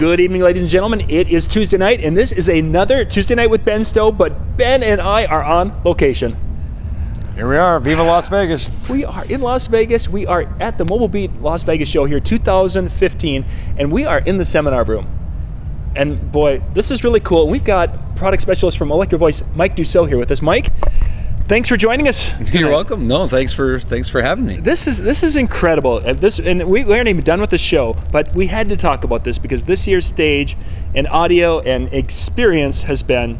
Good evening, ladies and gentlemen. It is Tuesday night, and this is another Tuesday night with Ben Stowe, but Ben and I are on location. Here we are, Viva Las Vegas. We are in Las Vegas. We are at the Mobile Beat Las Vegas show here, 2015, and we are in the seminar room. And boy, this is really cool. We've got product specialist from Electro Voice, Mike Doucot, here with us. Mike, thanks for joining us tonight. You're welcome. No, thanks for having me. This is incredible. And we aren't even done with the show, but we had to talk about this because this year's stage and audio and experience has been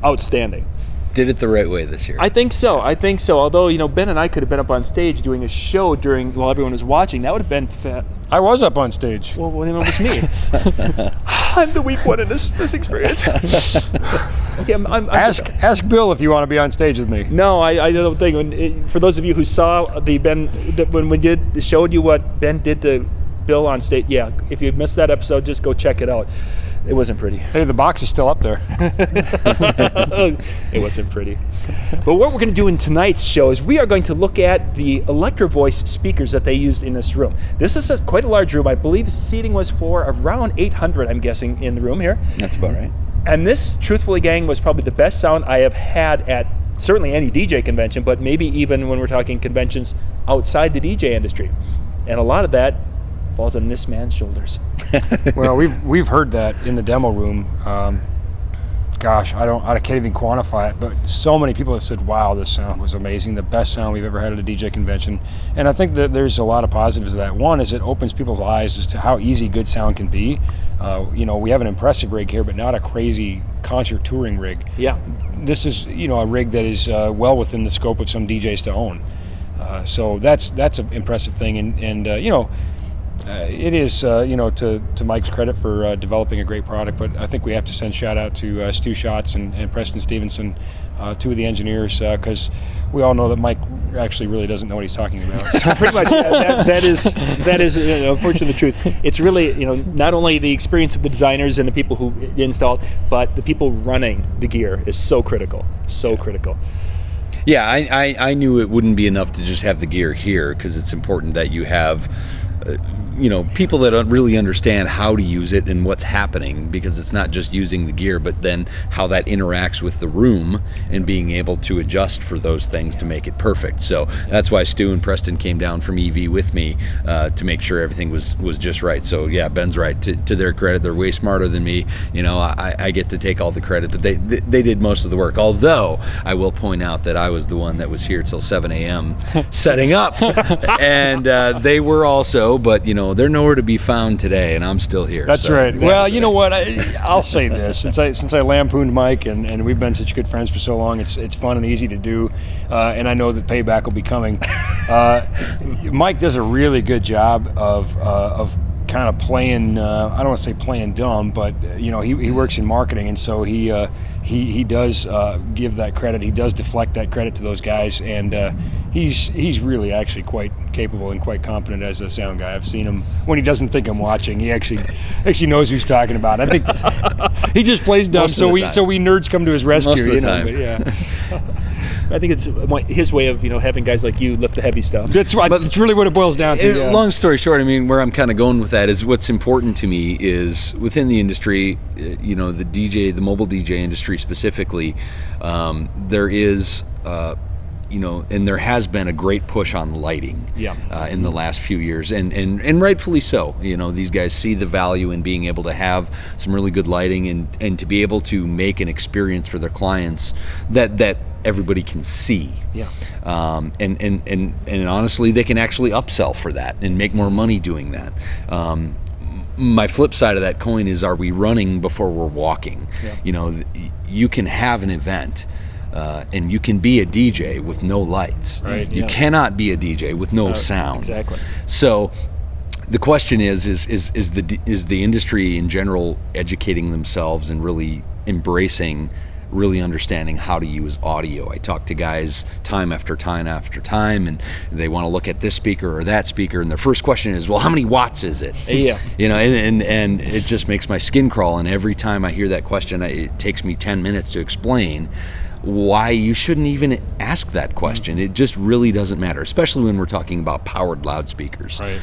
outstanding. Did it the right way this year. I think so. Although, Ben and I could have been up on stage doing a show while everyone was watching. That would have been fat. I was up on stage. Well, then it was me. I'm the weak one in this experience. Okay, Ask Bill if you want to be on stage with me. No, I don't think. For those of you who saw when we showed you what Ben did to Bill on stage, yeah, if you missed that episode, just go check it out. It wasn't pretty. Hey, the box is still up there. It wasn't pretty. But what we're going to do in tonight's show is we are going to look at the Electro Voice speakers that they used in this room. This is quite a large room. I believe seating was for around 800, I'm guessing, in the room here. That's about right. And this, truthfully, gang, was probably the best sound I have had at certainly any DJ convention, but maybe even when we're talking conventions outside the DJ industry. And a lot of that falls on this man's shoulders. Well, we've heard that in the demo room. Gosh, I can't even quantify it, but so many people have said, "Wow, this sound was amazing, the best sound we've ever had at a DJ convention." And I think that there's a lot of positives to that. One is it opens people's eyes as to how easy good sound can be. We have an impressive rig here, but not a crazy concert touring rig. Yeah, this is a rig that is well within the scope of some DJs to own. So that's an impressive thing, and it is, to Mike's credit for developing a great product, but I think we have to send shout out to Stu Schatz and Preston Stevenson, two of the engineers, because we all know that Mike actually really doesn't know what he's talking about. So. Pretty much, that is unfortunately the truth. It's really, not only the experience of the designers and the people who installed, but the people running the gear is so critical, critical. Yeah, I knew it wouldn't be enough to just have the gear here, because it's important that you have people that don't really understand how to use it and what's happening, because it's not just using the gear, but then how that interacts with the room and being able to adjust for those things to make it perfect. So that's why Stu and Preston came down from EV with me to make sure everything was just right. So yeah, Ben's right. To their credit, they're way smarter than me. I get to take all the credit, but they did most of the work. Although I will point out that I was the one that was here till 7 a.m. setting up, and they were also, but they're nowhere to be found today, and I'm still here. That's right. Well, you know what? I'll say this: since I lampooned Mike, and we've been such good friends for so long, it's fun and easy to do, and I know that payback will be coming. Mike does a really good job of kind of playing. I don't want to say playing dumb, but he works in marketing, and so he does give that credit. He does deflect that credit to those guys, and he's really actually quite capable and quite competent as a sound guy. I've seen him when he doesn't think I'm watching. He actually knows who he's talking about. I think he just plays dumb, so we nerds come to his rescue. Most of the time. But yeah. I think it's his way of having guys like you lift the heavy stuff. That's right. That's really what it boils down to. Yeah. Long story short, where I'm kind of going with that is what's important to me is within the industry, the mobile DJ industry specifically, there is. And there has been a great push on lighting in the last few years, and rightfully so. These guys see the value in being able to have some really good lighting and to be able to make an experience for their clients that everybody can see. Yeah. And honestly, they can actually upsell for that and make more money doing that. My flip side of that coin is, are we running before we're walking? Yeah. You can have an event. And you can be a DJ with no lights. Right. You cannot be a DJ with no sound. Exactly. So the question is the industry in general educating themselves and really embracing, really understanding how to use audio? I talk to guys time after time after time, and they want to look at this speaker or that speaker, and their first question is, well, how many watts is it? Yeah. And it just makes my skin crawl, and every time I hear that question, it takes me 10 minutes to explain why you shouldn't even ask that question. It just really doesn't matter, especially when we're talking about powered loudspeakers. Right.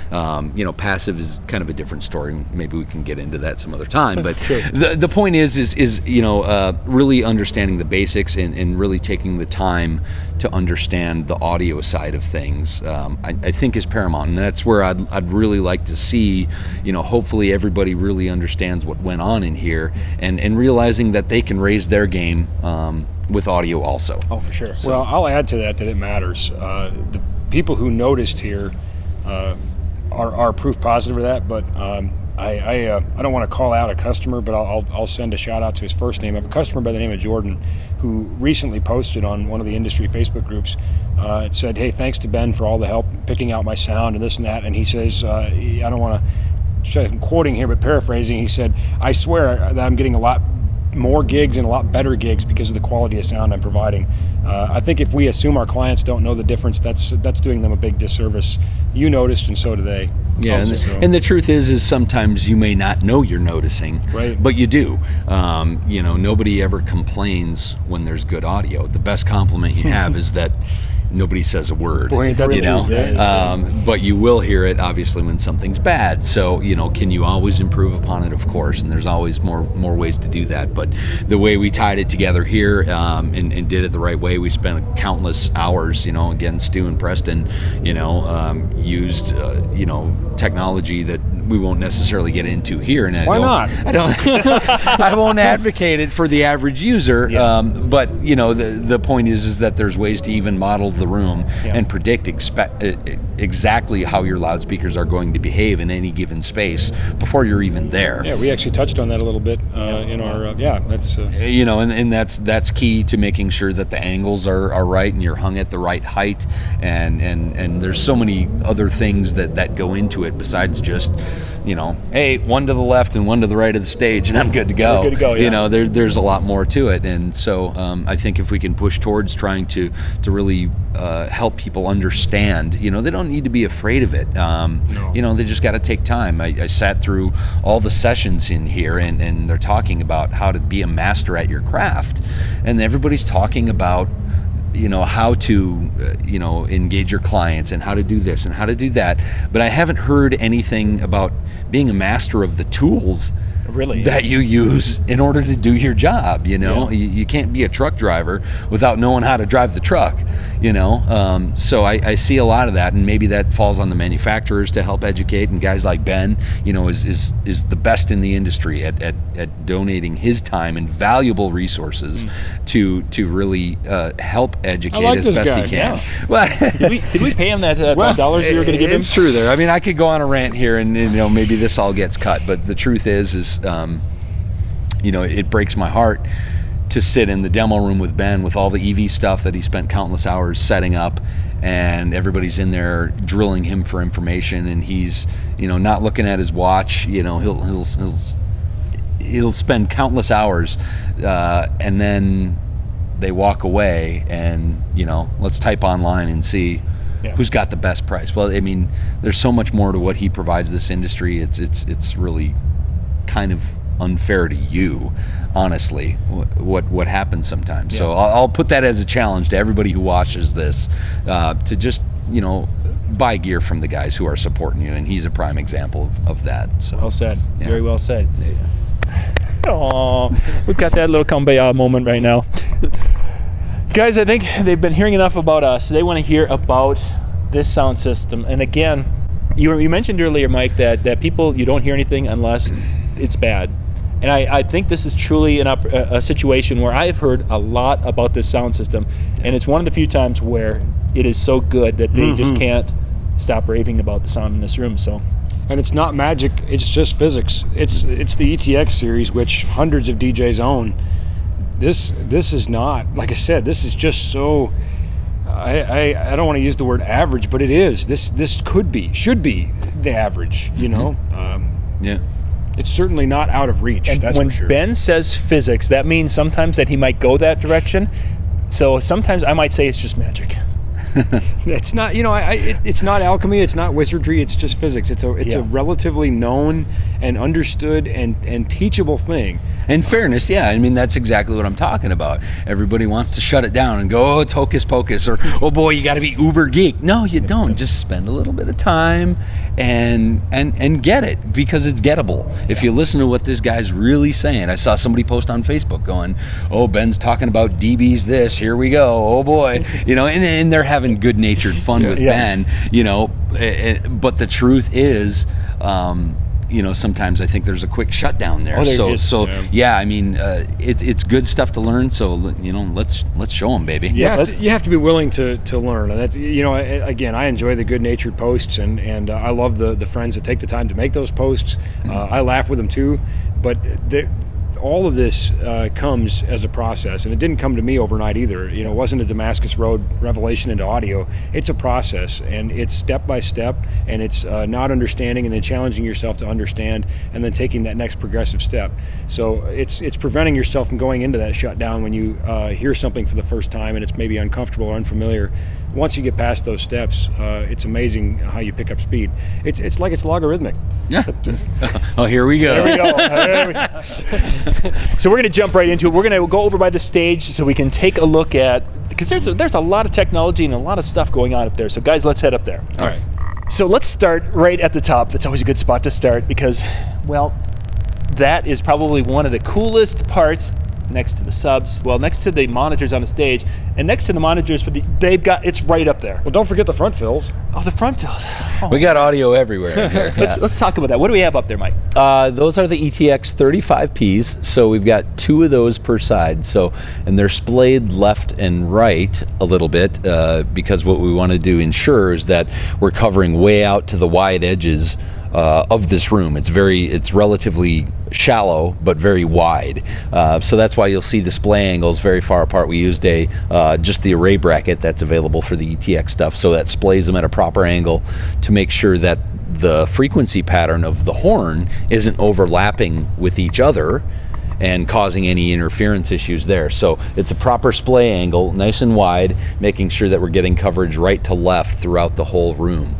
You know, passive is kind of a different story. Maybe we can get into that some other time. But the point is you know, really understanding the basics and really taking the time to understand the audio side of things, I think is paramount. And that's where I'd really like to see, you know, hopefully everybody really understands what went on in here and realizing that they can raise their game with audio also. Oh, for sure. Well, I'll add to that it matters. The people who noticed here are proof positive of that, but I don't want to call out a customer, but I'll send a shout out to his first name. I have a customer by the name of Jordan who recently posted on one of the industry Facebook groups. It said, "Hey, thanks to Ben for all the help picking out my sound and this and that." And he says, I don't want to, I'm quoting here, but paraphrasing, he said, "I swear that I'm getting a lot more gigs and a lot better gigs because of the quality of sound I'm providing." I think if we assume our clients don't know the difference, that's doing them a big disservice. You noticed, and so do they. Yeah, and the truth is sometimes you may not know you're noticing, right, but you do. You know, nobody ever complains when there's good audio. The best compliment you have is that nobody says a word. Boy, ain't that you know, truth. but you will hear it obviously when something's bad. So, you know, can you always improve upon it? Of course, and there's always more ways to do that. But the way we tied it together here and did it the right way, we spent countless hours. You know, again, Stu and Preston, you know, used you know, technology that we won't necessarily get into here. And why not? I don't. I won't advocate it for the average user. Yeah. But you know, the point is that there's ways to even model the room and predict exactly how your loudspeakers are going to behave in any given space before you're even there. Yeah, we actually touched on that a little bit in our. That's. You know, and that's key to making sure that the angles are right and you're hung at the right height, and there's so many other things that go into it besides just, you know, hey, one to the left and one to the right of the stage and I'm good to go. Good to go, yeah. You know, there's a lot more to it, and so I think if we can push towards trying to really help people understand, you know, they don't need to be afraid of it. No. You know, they just got to take time. I sat through all the sessions in here, and they're talking about how to be a master at your craft, and everybody's talking about, you know, how to you know, engage your clients and how to do this and how to do that, but I haven't heard anything about being a master of the tools that you use in order to do your job. You know, you can't be a truck driver without knowing how to drive the truck, you know. So I see a lot of that, and maybe that falls on the manufacturers to help educate, and guys like Ben, you know, is the best in the industry at donating his time and valuable resources to really help educate as best he can. Yeah. Well, did we pay him that $5 we were going to give him? It's true there. I mean, I could go on a rant here, and you know, maybe this all gets cut, but the truth is you know, it breaks my heart to sit in the demo room with Ben with all the EV stuff that he spent countless hours setting up, and everybody's in there drilling him for information, and he's, you know, not looking at his watch. You know, he'll spend countless hours, and then they walk away, and, you know, let's type online and see who's got the best price. Well, I mean, there's so much more to what he provides this industry. It's really kind of unfair to you, honestly, what happens sometimes. So I'll put that as a challenge to everybody who watches this, to just, you know, buy gear from the guys who are supporting you, and he's a prime example of that. So well said. Very well said. Oh, we've got that little kumbaya moment right now. Guys, I think they've been hearing enough about us. They want to hear about this sound system. And again, you mentioned earlier, Mike, that people, you don't hear anything unless it's bad. And I think this is truly a situation where I've heard a lot about this sound system, and it's one of the few times where it is so good that they just can't stop raving about the sound in this room. So, and it's not magic; it's just physics. It's the ETX series, which hundreds of DJs own. This is not, like I said, this is just so. I don't want to use the word average, but it is. This should be the average. You know. It's certainly not out of reach. And that's when for sure. Ben says physics, that means sometimes that he might go that direction. So sometimes I might say it's just magic. It's not, it's not alchemy, it's not wizardry, it's just physics. It's a relatively known and understood and teachable thing. In fairness, yeah, I mean, that's exactly what I'm talking about. Everybody wants to shut it down and go, oh, it's hocus pocus, or, oh boy, you got to be uber geek. No, you don't. Just spend a little bit of time and get it, because it's gettable. If you listen to what this guy's really saying. I saw somebody post on Facebook going, oh, Ben's talking about DB's this, here we go, oh boy. And they're having good-natured fun with Ben, but the truth is, sometimes I think there's a quick shutdown there. I mean, it's good stuff to learn. So let's show them, baby. You have to be willing to learn, and that's again, I enjoy the good-natured posts, and I love the friends that take the time to make those posts. I laugh with them too, but all of this comes as a process, and it didn't come to me overnight either. It wasn't a Damascus Road revelation into audio. It's a process, and it's step by step, and it's not understanding and then challenging yourself to understand, and then taking that next progressive step. So it's preventing yourself from going into that shutdown when you hear something for the first time and it's maybe uncomfortable or unfamiliar. Once you get past those steps, it's amazing how you pick up speed. It's like it's logarithmic. Yeah. Oh, here we go. Here we go. So we're going to jump right into it. We're going to go over by the stage so we can take a look at, because there's a lot of technology and a lot of stuff going on up there. So guys, let's head up there. All right. So let's start right at the top. That's always a good spot to start, because, well, that is probably one of the coolest parts next to the subs, next to the monitors on the stage, and next to the monitors it's right up there. Well, don't forget the front fills. Oh, the front fills. Oh. We got audio everywhere. Let's talk about that. What do we have up there, Mike? Those are the ETX 35Ps, so we've got 2 of those per side. And they're splayed left and right a little bit, because what we want to ensure is that we're covering way out to the wide edges of this room. It's relatively shallow but very wide, so that's why you'll see the splay angles very far apart. We used just the array bracket that's available for the ETX stuff, so that splays them at a proper angle to make sure that the frequency pattern of the horn isn't overlapping with each other and causing any interference issues there. So it's a proper splay angle, nice and wide, making sure that we're getting coverage right to left throughout the whole room.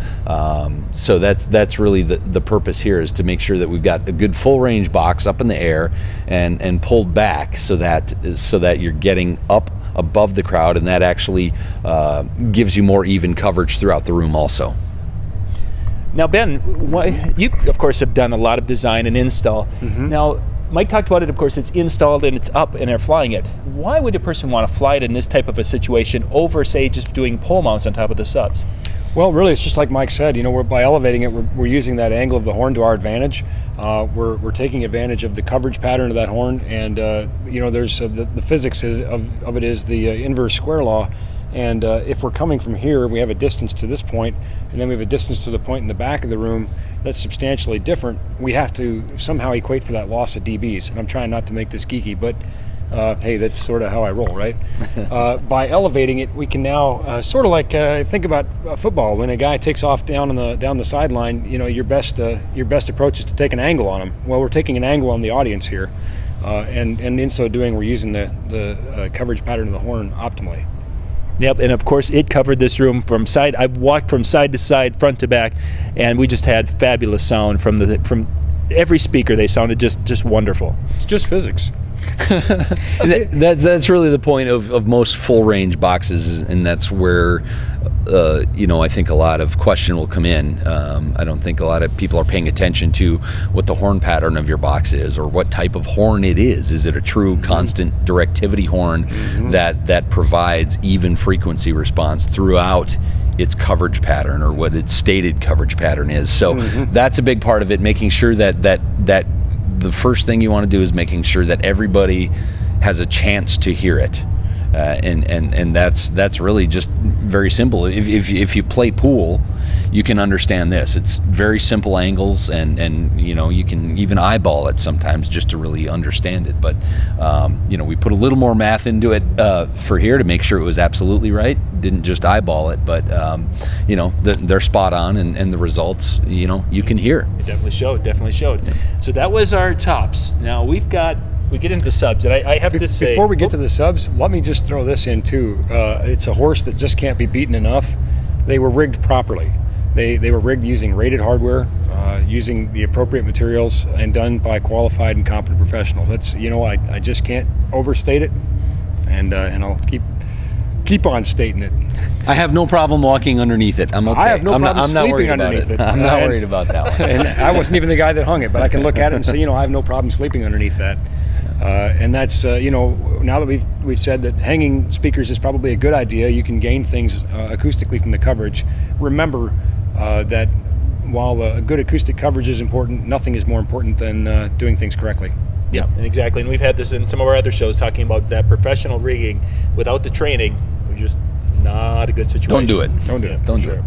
So that's really the purpose here, is to make sure that we've got a good full range box up in the air and pulled back so that you're getting up above the crowd, and that actually gives you more even coverage throughout the room also. Now, Ben, you of course have done a lot of design and install. Mm-hmm. Now, Mike talked about it, of course, it's installed and it's up and they're flying it. Why would a person want to fly it in this type of a situation over, say, just doing pole mounts on top of the subs? Well, really, it's just like Mike said. By elevating it, we're using that angle of the horn to our advantage. We're taking advantage of the coverage pattern of that horn, and there's the physics of it is the inverse square law. And if we're coming from here, we have a distance to this point, and then we have a distance to the point in the back of the room that's substantially different. We have to somehow equate for that loss of dBs. And I'm trying not to make this geeky, but hey, that's sort of how I roll, right? By elevating it, we can now sort of like think about football. When a guy takes off down the sideline, your best approach is to take an angle on him. Well, we're taking an angle on the audience here, and in so doing, we're using the coverage pattern of the horn optimally. Yep, and of course it covered this room from side. I've walked from side to side, front to back, and we just had fabulous sound from every speaker. They sounded just wonderful. It's just physics. That's really the point of most full range boxes, and that's where I think a lot of question will come in. I don't think a lot of people are paying attention to what the horn pattern of your box is, or what type of horn it is. Is it a true constant directivity horn that provides even frequency response throughout its coverage pattern, or what its stated coverage pattern is? So that's a big part of it, making sure that the first thing you want to do is making sure that everybody has a chance to hear it. And that's really just very simple. If you play pool, you can understand this. It's very simple angles, and you can even eyeball it sometimes just to really understand it. But we put a little more math into it for here to make sure it was absolutely right. Didn't just eyeball it, but they're spot on, and the results you can hear. It definitely showed. So that was our tops. Now we've got we get into the subs, and I have to say, before we get to the subs, let me just throw this in too. It's a horse that just can't be beaten enough. They were rigged properly. They were rigged using rated hardware, using the appropriate materials, and done by qualified and competent professionals. That's, I just can't overstate it, and I'll keep on stating it. I have no problem walking underneath it. I'm okay. I have no problem I'm not sleeping worried about underneath it. I'm not worried about that one. And I wasn't even the guy that hung it, but I can look at it and say, I have no problem sleeping underneath that. And that's, now that we've said that hanging speakers is probably a good idea, you can gain things acoustically from the coverage. Remember that while a good acoustic coverage is important, nothing is more important than doing things correctly. Yeah, and exactly. And we've had this in some of our other shows talking about that professional rigging without the training, we're just not a good situation. Don't do it. Don't do it. Don't do it.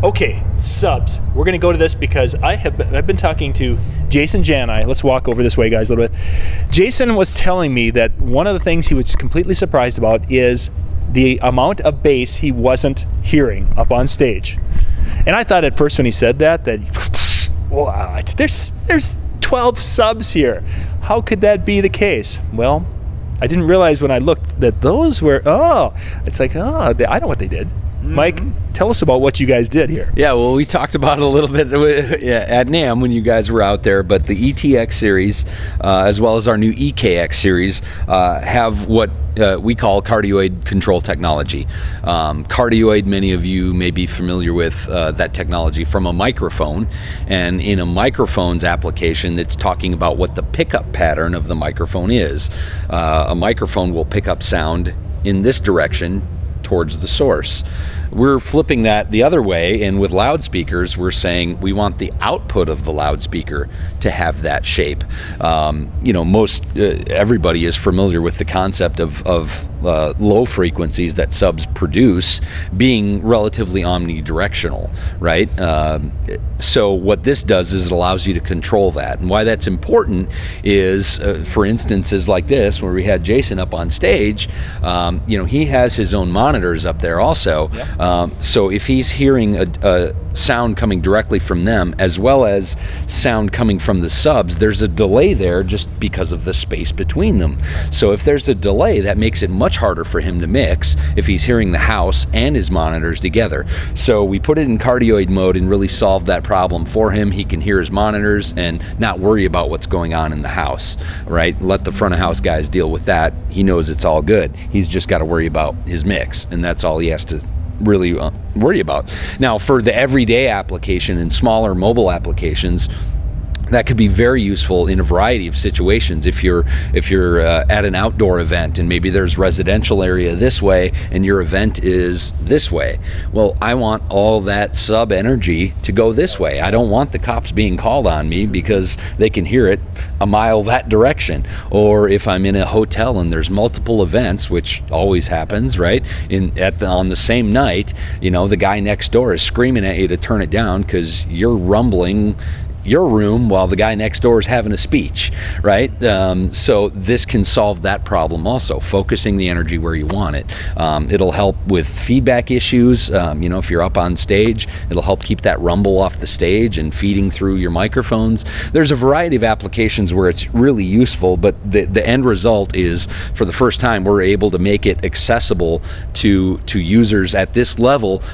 Okay, subs. We're going to go to this because I've been talking to Jason Jani. Let's walk over this way, guys, a little bit. Jason was telling me that one of the things he was completely surprised about is the amount of bass he wasn't hearing up on stage. And I thought at first when he said that well, there's 12 subs here. How could that be the case? Well, I didn't realize when I looked that those were, I know what they did. Mike, tell us about what you guys did here. Yeah, well, we talked about it a little bit at NAMM when you guys were out there, but the ETX series, as well as our new EKX series, have what we call Cardioid Control technology. Cardioid, many of you may be familiar with that technology from a microphone, and in a microphone's application, it's talking about what the pickup pattern of the microphone is. A microphone will pick up sound in this direction towards the source. We're flipping that the other way, and with loudspeakers, we're saying we want the output of the loudspeaker to have that shape. Most everybody is familiar with the concept of low frequencies that subs produce being relatively omnidirectional, right? So what this does is it allows you to control that. And why that's important is, for instances like this, where we had Jason up on stage, he has his own monitors up there also. Yep. So if he's hearing a sound coming directly from them, as well as sound coming from the subs, there's a delay there just because of the space between them. So if there's a delay, that makes it much harder for him to mix if he's hearing the house and his monitors together. So we put it in cardioid mode and really solved that problem for him. He can hear his monitors and not worry about what's going on in the house, right? Let the front of house guys deal with that. He knows it's all good. He's just got to worry about his mix, and that's all he has to really worry about. Now, for the everyday application and smaller mobile applications, that could be very useful in a variety of situations. If you're at an outdoor event and maybe there's residential area this way and your event is this way, well, I want all that sub energy to go this way. I don't want the cops being called on me because they can hear it a mile that direction. Or if I'm in a hotel and there's multiple events, which always happens, right? On the same night, the guy next door is screaming at you to turn it down because you're rumbling your room while the guy next door is having a speech, right? So this can solve that problem also, focusing the energy where you want it. It'll help with feedback issues. If you're up on stage, it'll help keep that rumble off the stage and feeding through your microphones. There's a variety of applications where it's really useful, but the end result is, for the first time, we're able to make it accessible to users at this level,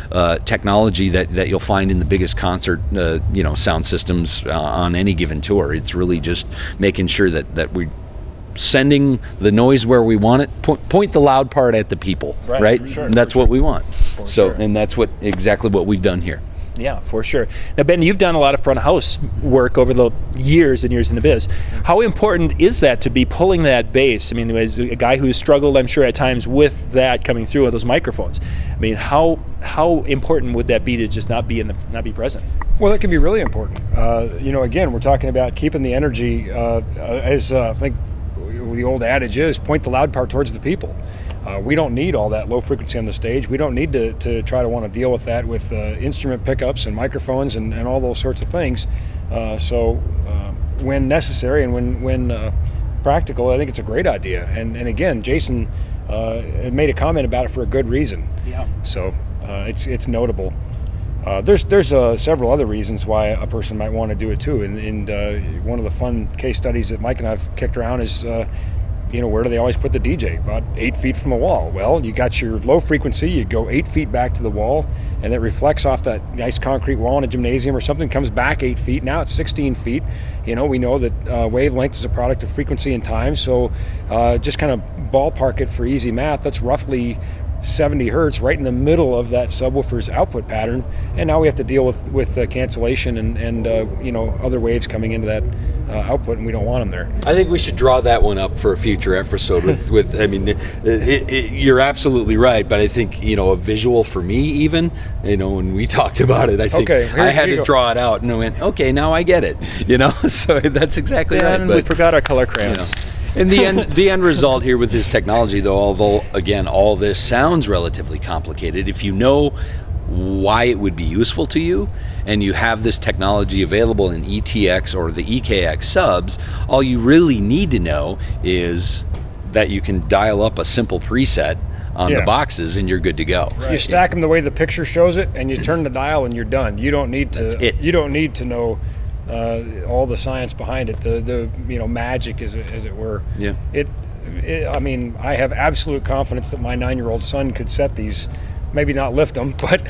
technology that you'll find in the biggest concert, sound systems on any given tour. It's really just making sure that we're sending the noise where we want it. Point the loud part at the people, right? Sure, and that's what we want. Sure. And that's exactly what we've done here. Yeah, for sure. Now, Ben, you've done a lot of front of house work over the years and years in the biz. How important is that to be pulling that bass? I mean, as a guy who's struggled, I'm sure, at times with that coming through with those microphones. I mean, how important would that be to just not be present? Well, it can be really important. Again, we're talking about keeping the energy, as I think the old adage is, point the loud part towards the people. We don't need all that low frequency on the stage. We don't need to try to want to deal with that with instrument pickups and microphones and all those sorts of things. So when necessary and when practical, I think it's a great idea. And again, Jason had made a comment about it for a good reason. Yeah. So it's notable. There's several other reasons why a person might want to do it too. And one of the fun case studies that Mike and I've kicked around is where do they always put the DJ? About 8 feet from the wall. Well, you got your low frequency, you go 8 feet back to the wall, and it reflects off that nice concrete wall in a gymnasium or something, comes back 8 feet. Now it's 16 feet. We know that wavelength is a product of frequency and time, so just kind of ballpark it for easy math. That's roughly 70 hertz right in the middle of that subwoofer's output pattern, and now we have to deal with cancellation and other waves coming into that output, and we don't want them there. I think we should draw that one up for a future episode with I mean, you're absolutely right, but I think, a visual for me even, when we talked about it, I think I had to draw it out and I went, okay, now I get it, so that's exactly right. And we forgot our color crayons. And the end result here with this technology, though, although, again, all this sounds relatively complicated, if you know why it would be useful to you, and you have this technology available in ETX or the EKX subs, all you really need to know is that you can dial up a simple preset on the boxes and you're good to go. Right. You stack them the way the picture shows it, and you turn the dial and you're done. You don't need to. That's it. You don't need to know all the science behind it, the magic, as it were. Yeah. I mean, I have absolute confidence that my 9-year-old son could set these. Maybe not lift them, but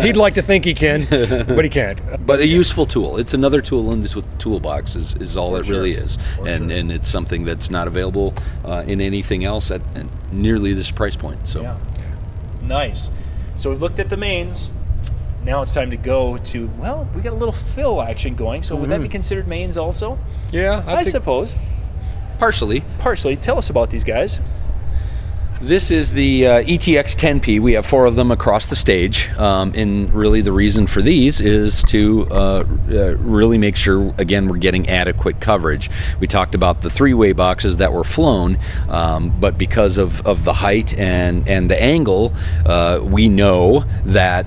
he'd like to think he can, but he can't. But a useful tool. It's another tool in this toolbox is all it really is. And it's something that's not available in anything else at nearly this price point. So Nice. So we've looked at the mains. Now it's time to go to, we got a little fill action going, so would that be considered mains also? Yeah, I suppose. Partially. Tell us about these guys. This is the ETX 10P. We have 4 of them across the stage, and really the reason for these is to really make sure, again, we're getting adequate coverage. We talked about the 3-way boxes that were flown, but because of the height and the angle, we know that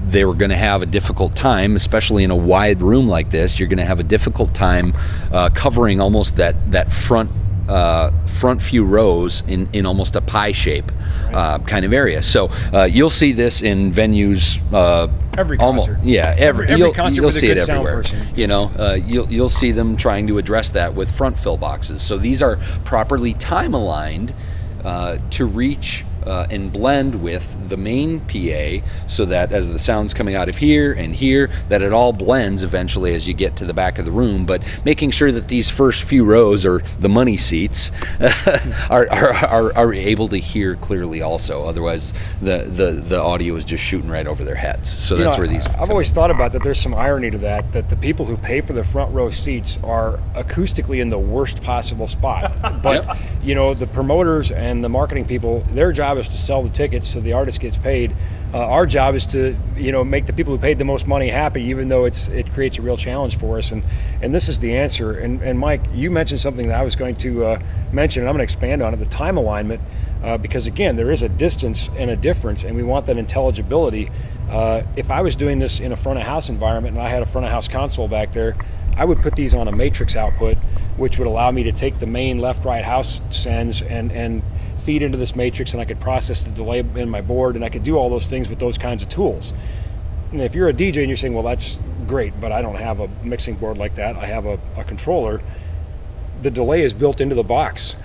they were going to have a difficult time, especially in a wide room like this. You're going to have a difficult time covering almost that front few rows in almost a pie shape kind of area. So you'll see this in venues. Every concert. Every concert you'll with a see good it everywhere. sound person. You'll see them trying to address that with front fill boxes. So these are properly time aligned to reach and blend with the main PA, so that as the sound's coming out of here and here, that it all blends eventually as you get to the back of the room. But making sure that these first few rows, or the money seats, are able to hear clearly also. Otherwise, the audio is just shooting right over their heads. So that's where these. I've always thought about that. There's some irony to that the people who pay for the front row seats are acoustically in the worst possible spot. But the promoters and the marketing people, their job is to sell the tickets so the artist gets paid. Our job is to make the people who paid the most money happy, even though it creates a real challenge for us. And this is the answer. And Mike, you mentioned something that I was going to mention, and I'm going to expand on it: the time alignment, because again, there is a distance and a difference, and we want that intelligibility. If I was doing this in a front of house environment and I had a front of house console back there, I would put these on a matrix output, which would allow me to take the main left-right house sends and feed into this matrix, and I could process the delay in my board, and I could do all those things with those kinds of tools. And if you're a DJ and you're saying, well, that's great, but I don't have a mixing board like that, I have a controller, the delay is built into the box.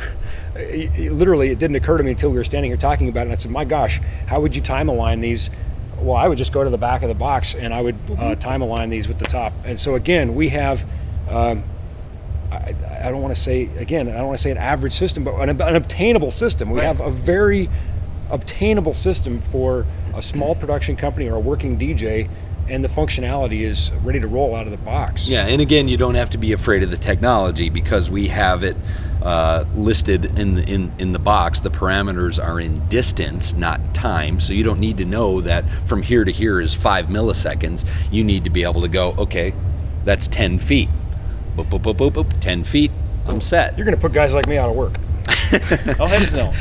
Literally, it didn't occur to me until we were standing here talking about it, and I said, my gosh, how would you time align these? Well, I would just go to the back of the box and I would time align these with the top. And so again, we have I don't want to say an average system, but an obtainable system. We have a very obtainable system for a small production company or a working DJ, and the functionality is ready to roll out of the box. Yeah, and again, you don't have to be afraid of the technology, because we have it listed in the box. The parameters are in distance, not time, so you don't need to know that from here to here is 5 milliseconds. You need to be able to go, okay, that's 10 feet. Boop, boop, boop, boop, boop, 10 feet, I'm set. You're going to put guys like me out of work. Oh, heavens no.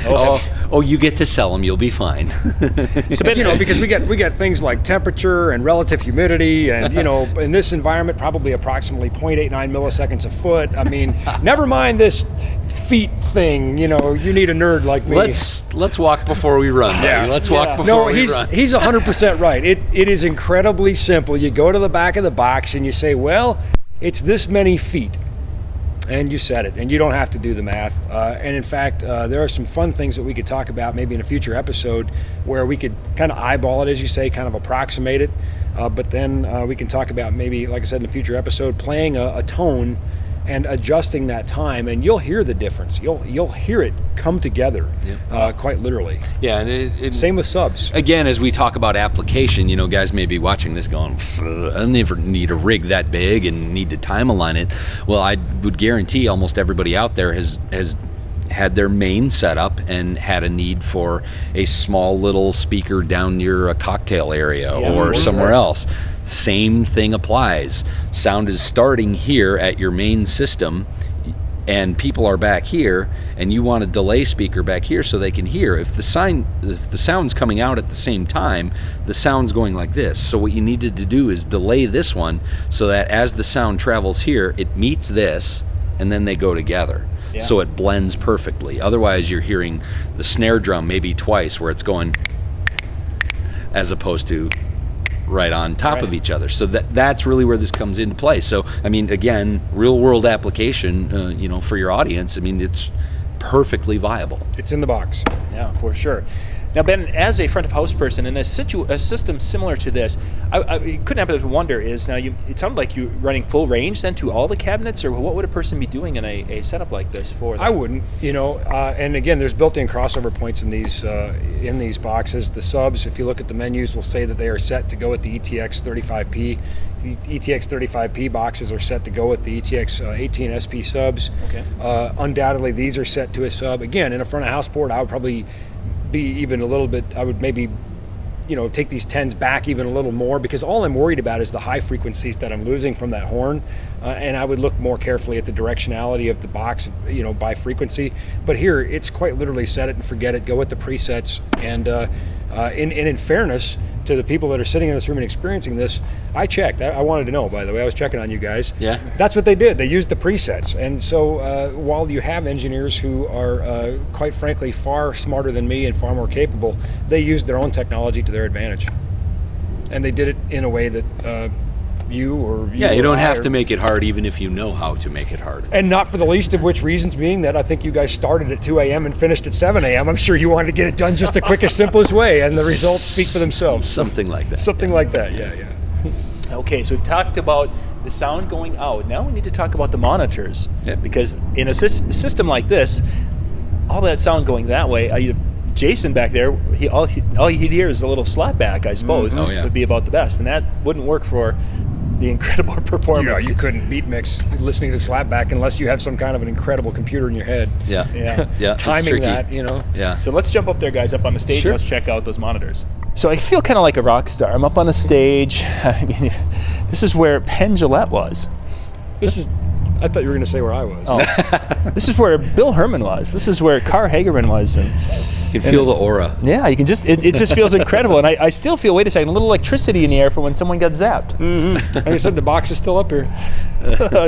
Oh, you get to sell them. You'll be fine. So, because we got things like temperature and relative humidity, and in this environment, probably approximately 0.89 milliseconds a foot. I mean, never mind this feet thing. You need a nerd like me. Let's walk before we run. Yeah. Buddy. Let's walk before we run. He's 100% right. It is incredibly simple. You go to the back of the box and you say, well, it's this many feet. and you set it, and you don't have to do the math. And in fact, there are some fun things that we could talk about maybe in a future episode where we could kind of eyeball it, as you say, kind of approximate it. But then we can talk about maybe, like I said, in a future episode, playing a tone and adjusting that time, and you'll hear the difference. You'll hear it come together, quite literally. Yeah, and same with subs. Again, as we talk about application, guys may be watching this going, I never need a rig that big and need to time align it. Well, I would guarantee almost everybody out there has had their main setup and had a need for a small little speaker down near a cocktail area or somewhere else. Same thing applies. Sound is starting here at your main system, and people are back here, and you want a delay speaker back here so they can hear. If the sound's coming out at the same time, the sound's going like this. So what you needed to do is delay this one so that as the sound travels here, it meets this, and then they go together. Yeah. So it blends perfectly. Otherwise, you're hearing the snare drum maybe twice where it's going as opposed to right on top of each other. So that's really where this comes into play. So, I mean, again, real world application, for your audience, I mean, it's perfectly viable. It's in the box. Yeah, for sure. Now, Ben, as a front of house person in a system similar to this, I couldn't help but wonder is, now it sounded like you're running full range then to all the cabinets, or what would a person be doing in a setup like this for them? I wouldn't, and again, there's built-in crossover points in these boxes. The subs, if you look at the menus, will say that they are set to go with the ETX 35P. The ETX 35P boxes are set to go with the ETX 18 SP subs. Okay. Undoubtedly, these are set to a sub. Again, in a front of house board, I would probably be even a little bit, I would maybe, take these 10s back even a little more, because all I'm worried about is the high frequencies that I'm losing from that horn. And I would look more carefully at the directionality of the box, by frequency. But here, it's quite literally set it and forget it, go with the presets. And in fairness to the people that are sitting in this room and experiencing this, I checked. I wanted to know, by the way. I was checking on you guys. Yeah. That's what they did. They used the presets. And so while you have engineers who are, quite frankly, far smarter than me and far more capable, they used their own technology to their advantage. And they did it in a way that you don't have to make it hard, even if you know how to make it hard. And not for the least of which reasons being that I think you guys started at 2 a.m. and finished at 7 a.m. I'm sure you wanted to get it done just the quickest, simplest way, and the results speak for themselves. Something like that. Something like that, yeah. Okay, so we've talked about the sound going out. Now we need to talk about the monitors. Yeah. Because in a system like this, all that sound going that way, Jason back there, all he'd hear is a little slapback, I suppose, would be about the best. And that wouldn't work for the incredible performance. Yeah, you couldn't beat mix listening to slapback unless you have some kind of an incredible computer in your head. Yeah. Timing that, Yeah. So let's jump up there, guys, up on the stage. Sure. Let's check out those monitors. So I feel kind of like a rock star. I'm up on the stage. I mean, this is where Penn Jillette was. I thought you were going to say where I was. Oh. This is where Bill Herman was. This is where Carr Hagerman was. And You can feel the aura. yeah, you can just, it just feels incredible. And I still feel, wait a second, a little electricity in the air for when someone got zapped. Mm-hmm. Like I said, the box is still up here.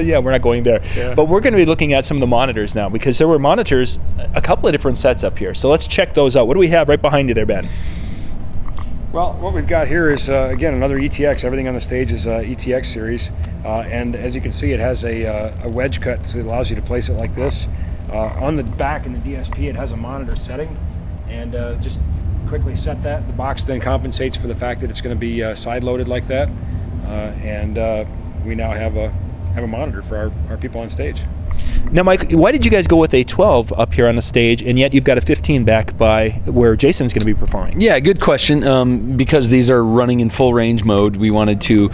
Yeah, we're not going there. Yeah. But we're going to be looking at some of the monitors now, because there were monitors, a couple of different sets up here. So let's check those out. What do we have right behind you there, Ben? Well, what we've got here is, again, another ETX. Everything on the stage is ETX series. And as you can see, it has a wedge cut, so it allows you to place it like this. On the back in the DSP, it has a monitor setting. And just quickly set that. The box then compensates for the fact that it's going to be side-loaded like that. And we now have a monitor for our people on stage. Now, Mike, why did you guys go with a 12 up here on the stage, and yet you've got a 15 back by where Jason's going to be performing? Yeah, good question. Because these are running in full range mode, we wanted to,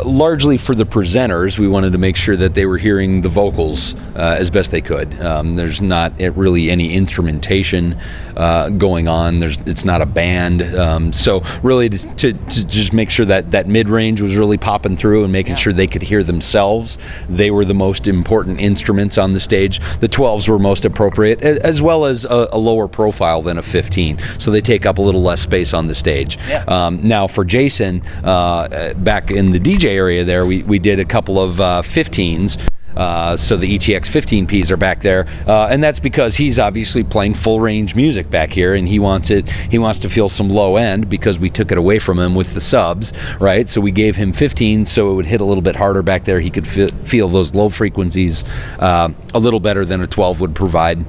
largely for the presenters, we wanted to make sure that they were hearing the vocals as best they could. There's not really any instrumentation going on. It's not a band. So really to just make sure that mid-range was really popping through and making sure they could hear themselves. They were the most important instruments on the stage. The 12s were most appropriate, as well as a lower profile than a 15, so they take up a little less space on the stage. Now for Jason, back in the DJ area there, we did a couple of 15s. So the ETX 15Ps are back there, and that's because he's obviously playing full range music back here, and he wants to feel some low end because we took it away from him with the subs, right? So we gave him 15, so it would hit a little bit harder back there. He could feel those low frequencies a little better than a 12 would provide.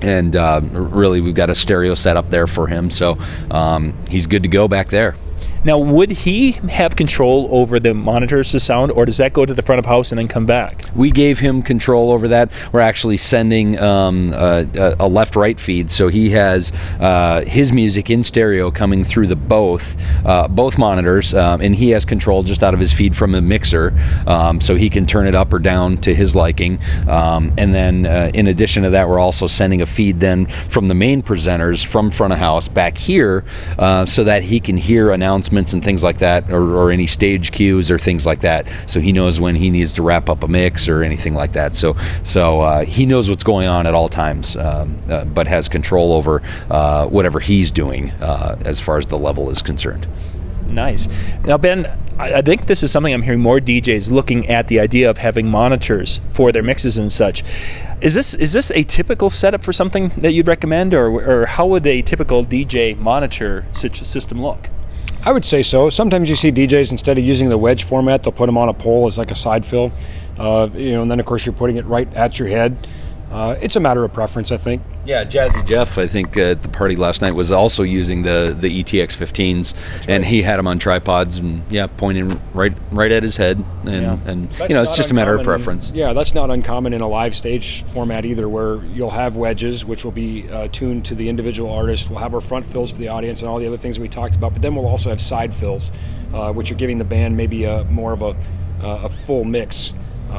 And really, we've got a stereo set up there for him, so he's good to go back there. Now, would he have control over the monitors, the sound, or does that go to the front of house and then come back? We gave him control over that. We're actually sending a left-right feed, so he has his music in stereo coming through the both monitors, and he has control just out of his feed from the mixer, so he can turn it up or down to his liking. And then, in addition to that, we're also sending a feed then from the main presenters from front of house back here, so that he can hear announcements and things like that, or any stage cues or things like that, so he knows when he needs to wrap up a mix or anything like that. So he knows what's going on at all times, but has control over whatever he's doing as far as the level is concerned. Nice. Now, Ben, I think this is something I'm hearing more DJs looking at, the idea of having monitors for their mixes and such. Is this a typical setup for something that you'd recommend, or how would a typical DJ monitor system look? I would say so. Sometimes you see DJs, instead of using the wedge format, they'll put them on a pole as like a side fill, and then of course you're putting it right at your head. It's a matter of preference, I think. Yeah, Jazzy Jeff, I think at the party last night was also using the ETX 15s, and he had them on tripods and pointing right at his head, and it's just a matter of preference. Yeah, that's not uncommon in a live stage format either, where you'll have wedges which will be tuned to the individual artist. We'll have our front fills for the audience and all the other things we talked about, but then we'll also have side fills, which are giving the band maybe more of a full mix,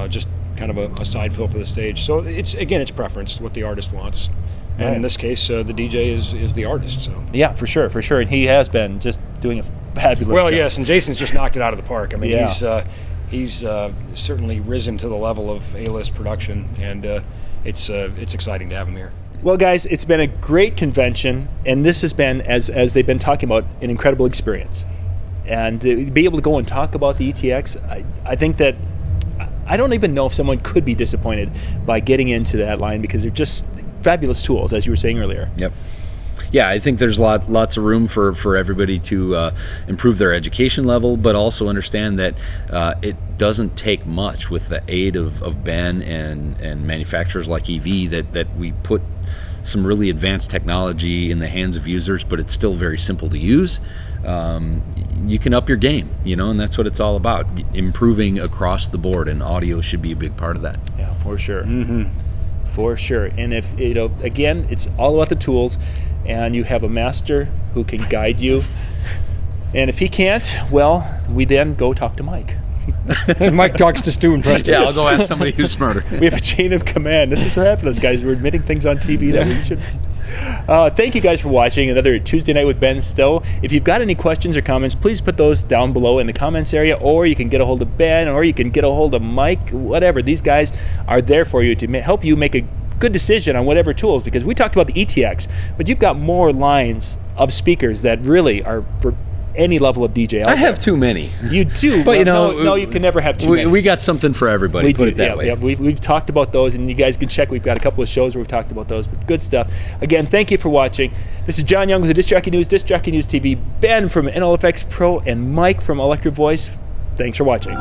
just kind of a side fill for the stage. So it's preference, what the artist wants. And right. In this case, the DJ is the artist. So yeah, for sure, and he has been just doing a fabulous job. Yes, and Jason's just knocked it out of the park. I mean, yeah. he's certainly risen to the level of A-list production, and it's exciting to have him here. Well, guys, it's been a great convention, and this has been, as they've been talking about, an incredible experience. And to be able to go and talk about the ETX, I think that I don't even know if someone could be disappointed by getting into that line, because they're just fabulous tools, as you were saying earlier. Yep. Yeah, I think there's lots of room for everybody to improve their education level, but also understand that it doesn't take much with the aid of Ben and manufacturers like EV that we put some really advanced technology in the hands of users, but it's still very simple to use. You can up your game, and that's what it's all about, improving across the board, and audio should be a big part of that. Yeah, for sure. Mm-hmm. For sure. And if, again, it's all about the tools, and you have a master who can guide you. And if he can't, well, we then go talk to Mike. Mike talks to Stu and Preston. Yeah, I'll go ask somebody who's smarter. We have a chain of command. This is what happens, guys. We're admitting things on TV that we should. Thank you guys for watching another Tuesday Night with Ben Stowe. If you've got any questions or comments, please put those down below in the comments area, or you can get a hold of Ben, or you can get a hold of Mike, whatever. These guys are there for you to help you make a good decision on whatever tools, because we talked about the ETX, but you've got more lines of speakers that really are for any level of DJ out I have there. too many. You do, but no, you can never have too many. We got something for everybody. We put do, it that way. Yeah, we've talked about those, and you guys can check. We've got a couple of shows where we've talked about those, but good stuff. Again, thank you for watching. This is John Young with the Disc Jockey News TV, Ben from NLFX Pro, and Mike from Electro Voice. Thanks for watching.